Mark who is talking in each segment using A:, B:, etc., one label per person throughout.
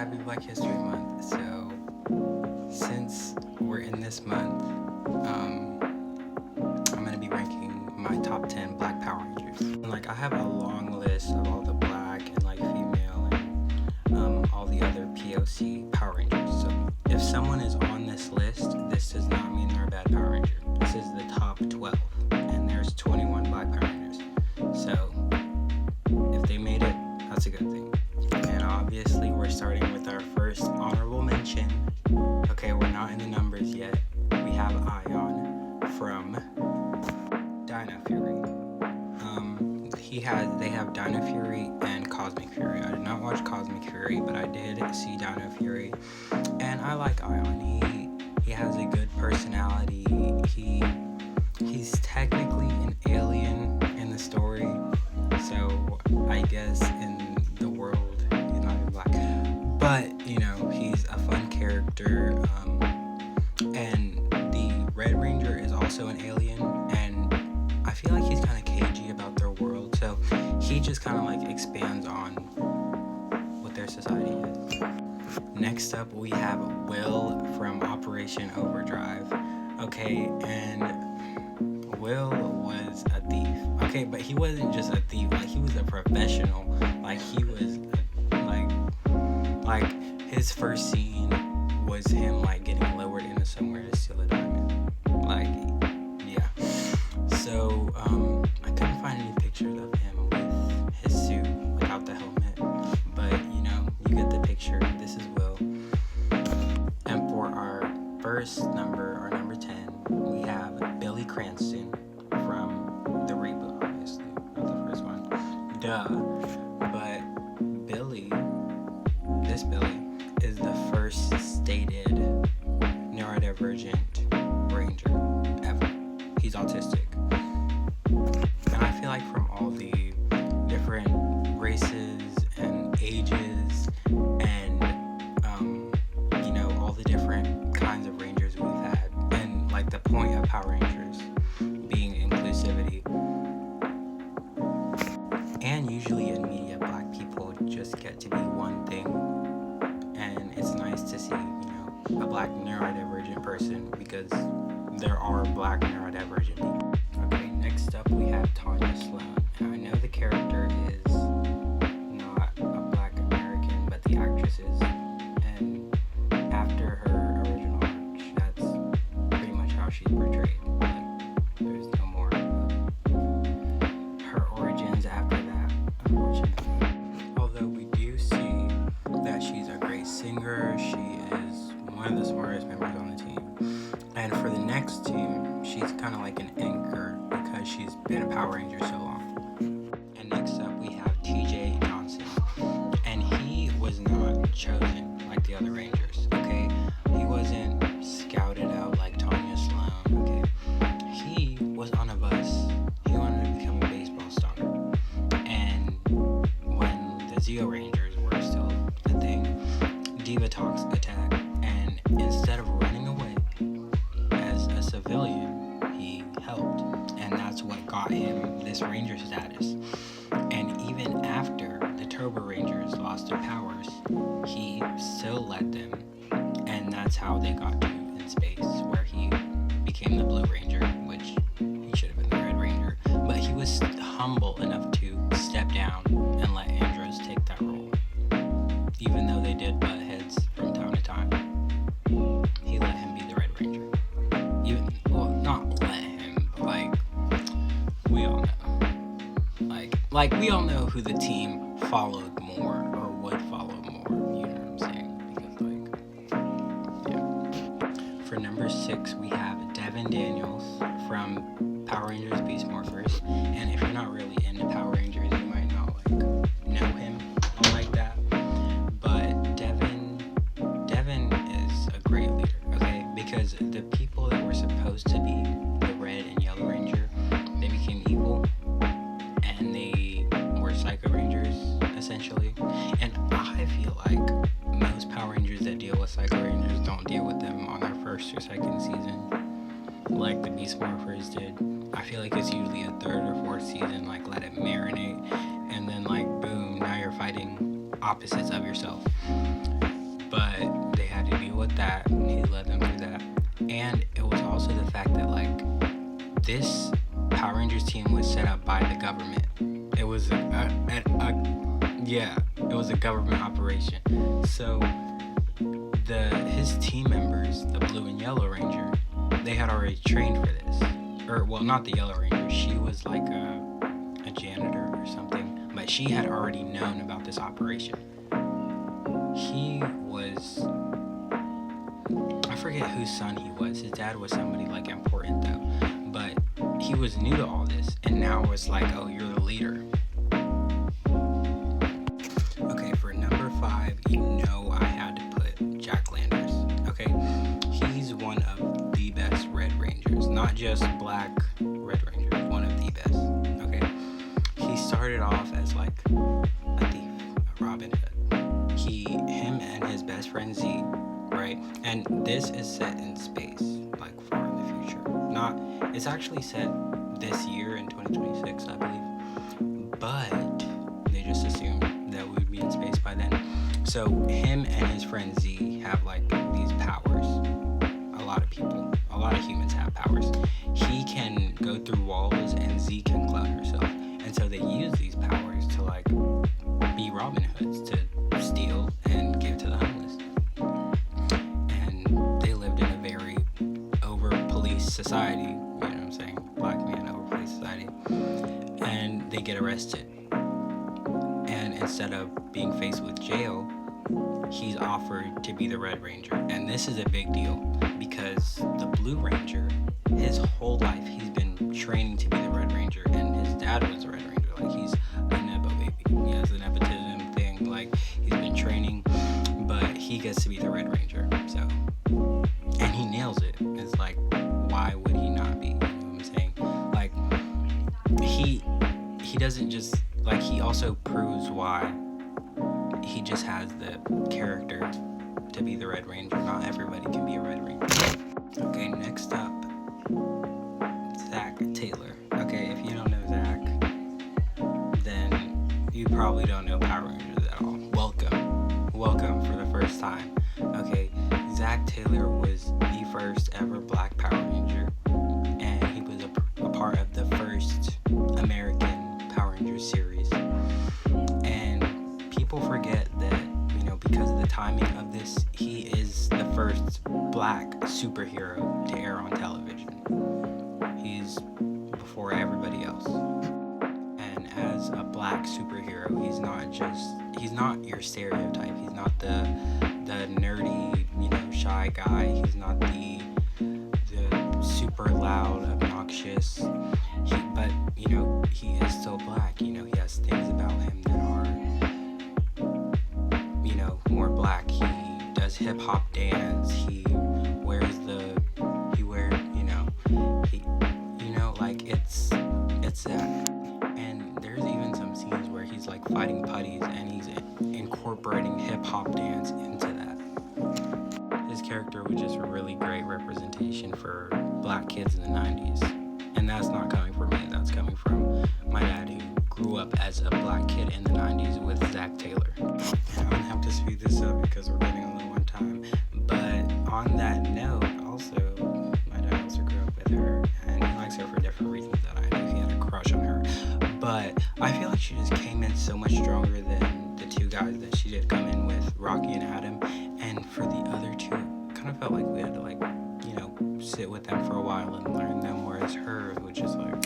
A: happy Black History Month. So, since we're in this month, I'm gonna be ranking my top 10 Black Power Rangers. And I have a long list of all the Black and female and all the other POC Power Rangers. So, if someone is on this list, this does not mean they're a bad Power Ranger. This is the top 12, and there's 21 Black Power Rangers. So, if they made it, that's a good thing. And obviously, we're starting with our first honorable mention. Okay, we're not in the numbers yet. We have Ion from Dino Fury. They have Dino Fury and Cosmic Fury. I did not watch Cosmic Fury, but I did see Dino Fury, and I like Ion. He has a good personality. He's technically an alien in the story, so I guess in the world he's not even black. But he's a fun character. And the Red Ranger is also an alien, and I feel like he's kind of cagey about their world, so he just kind of expands on what their society is. Next up, we have Will from Operation Overdrive. Okay, and Will was a thief. Okay, but he wasn't just a thief, he was a professional. He was his first scene was him getting lowered into somewhere to steal a diamond. Yeah. So I couldn't find any pictures of him with his suit without the helmet, but you get the picture. This is Will. And for our first number, our number 10, we have Billy Cranston from the reboot, obviously, not the first one. Duh. But this Billy is the first stated neurodivergent ranger ever. He's autistic. And I feel from all the different races and ages and all the different kinds of rangers we've had, and the point of Power Rangers being inclusivity. And usually in media, black people just get to be one thing, and it's nice to see a black neurodivergent person, because there are black neurodivergent people. Okay, next up we have Tanya Sloan. And I know the character is not a black American, but the actress is. And after her original arc, that's pretty much how she's portrayed. There's no more her origins after that, unfortunately. Although we do see that she's a great singer, she is one of the smartest members on the team. And for the next team, she's kind of like an anchor because she's been a Power Ranger so long. And next up, we have TJ Johnson. And he was not chosen like the other Rangers, okay? He wasn't scouted out like Tanya Sloan, okay? He was on a bus. He wanted to become a baseball star. And when the Zeo Rangers were still a thing, Divatox attacked. And instead of running away as a civilian, he helped. And that's what got him this Ranger status. And even after the Turbo Rangers lost their powers, he still led them. And that's how they got to in space, where he became the Blue Ranger, which he should have been the Red Ranger. But he was humble enough to step down and let Andros take that role. Even though they did butt heads from time to time, he let him be the Red Ranger. Not let him, but we all know. We all know who the team followed more, or would follow more, you know what I'm saying? Because, yeah. For number 6, we have Devin Daniels from Power Rangers Beast Morphers. And if you're not really into Power Rangers, you might not know him like that. But Devin is a great leader, okay? Because the people that were supposed to be the Red and Yellow Ranger, they became evil, and they were Psycho Rangers, essentially. And I feel like most Power Rangers that deal with Psycho Rangers don't deal with them on their first or second season, like the Beast Morphers did. I feel like it's usually a third or fourth season, let it marinate, and then boom, now you're fighting opposites of yourself. But they had to deal with that, and he led them through that. And it was also the fact that, like, this Power Rangers team was set up by the government. It was it was a government operation. So his team members, the Blue and Yellow Ranger, they had already trained for this. Or, well, not the Yellow Ranger. She was like a janitor or something, but she had already known about this operation. He was, I forget whose son he was. His dad was somebody like important though, but he was new to all this, and now it's like, oh, you're the leader. Okay, for number 5, you know I had to put Jack Landers. Okay, he's one of the best Red Rangers, not just black Red Rangers, one of the best. Okay, he started off as like a thief, a Robin Hood. Him and his best friend Z, right? And this is set in space, like far in the future. It's actually set this year in 2026, I believe. But they just assumed that we would be in space by then. So him and his friend Z have like these powers. A lot of humans have powers. He can go through walls, and Z can cloud herself. And so they use these powers to like be Robin Hoods, to steal and give to the homeless. And they lived in a very over-policed society, you know what I'm saying? Black man, over-policed society. And they get arrested. And instead of being faced with jail, he's offered to be the Red Ranger. And this is a big deal because the Blue Ranger, his whole life, he's been training to be the Red Ranger, and his dad was the Red Ranger. Like, he's a Nepo baby. He has a nepotism thing. Like, he's been training, but he gets to be the Red Ranger. So, and he nails it. It's like, why would he not be? You know what I'm saying? Like, he doesn't just, like, he also proves why he just has the character to be the Red Ranger. Not everybody can be a Red Ranger. Okay, next up, Zack Taylor. Okay, if you don't know Zack, then you probably don't know Power Rangers at all. Welcome for the first time. Okay, Zack Taylor was the first ever black Power Ranger, and he was a part of the first American Power Rangers series. And people forget that, you know, because of the timing of this, he is the first black superhero to air on television. He's before everybody else. And as a black superhero, he's not your stereotype. He's not the nerdy, you know, shy guy. He's not the super loud, obnoxious. But you know, he is still black. You know, he has things about him that are, you know, more black. He does hip hop dance. He wears, you know, like it's that. And there's even some scenes where he's like fighting putties, and he's incorporating hip hop dance into that. His character was just a really great representation for black kids in the 90s. And that's not coming from me, that's coming from my dad, who grew up as a black kid in the 90s with Zack Taylor. And I'm gonna have to speed this up because we're getting a little on time. But on that note, also, my dad also grew up with her, and he likes her for different reasons that I do. He had a crush on her. But I feel like she just came in so much stronger than the two guys that she did come in with, Rocky and Adam. And for the other two, it kind of felt like we had to, like, you know, sit with them for a while and learn them, whereas her, which is like,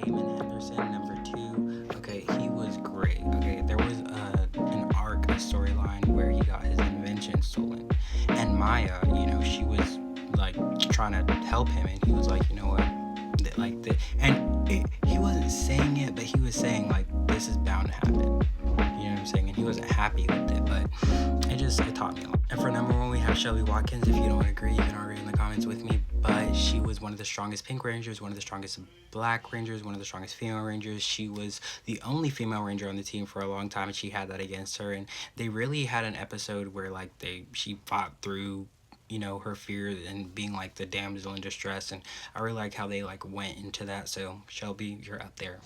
A: Damon Henderson, number 2. Okay, he was great. Okay, there was an arc, a storyline where he got his invention stolen, and Maya, you know, she was like trying to help him, and he was like, you know what, he wasn't saying it, but he was saying like, this is bound to happen. You know what I'm saying? And he wasn't happy with it, but it taught me a lot. And for number 1, we have Shelby Watkins. If you don't agree, you can argue in the comments with me, but she was one of the strongest Pink Rangers, one of the strongest Black Rangers, one of the strongest female Rangers. She was the only female Ranger on the team for a long time, and she had that against her. And they really had an episode where like she fought through, you know, her fear and being like the damsel in distress, and I really like how they like went into that. So Shelby, you're up there.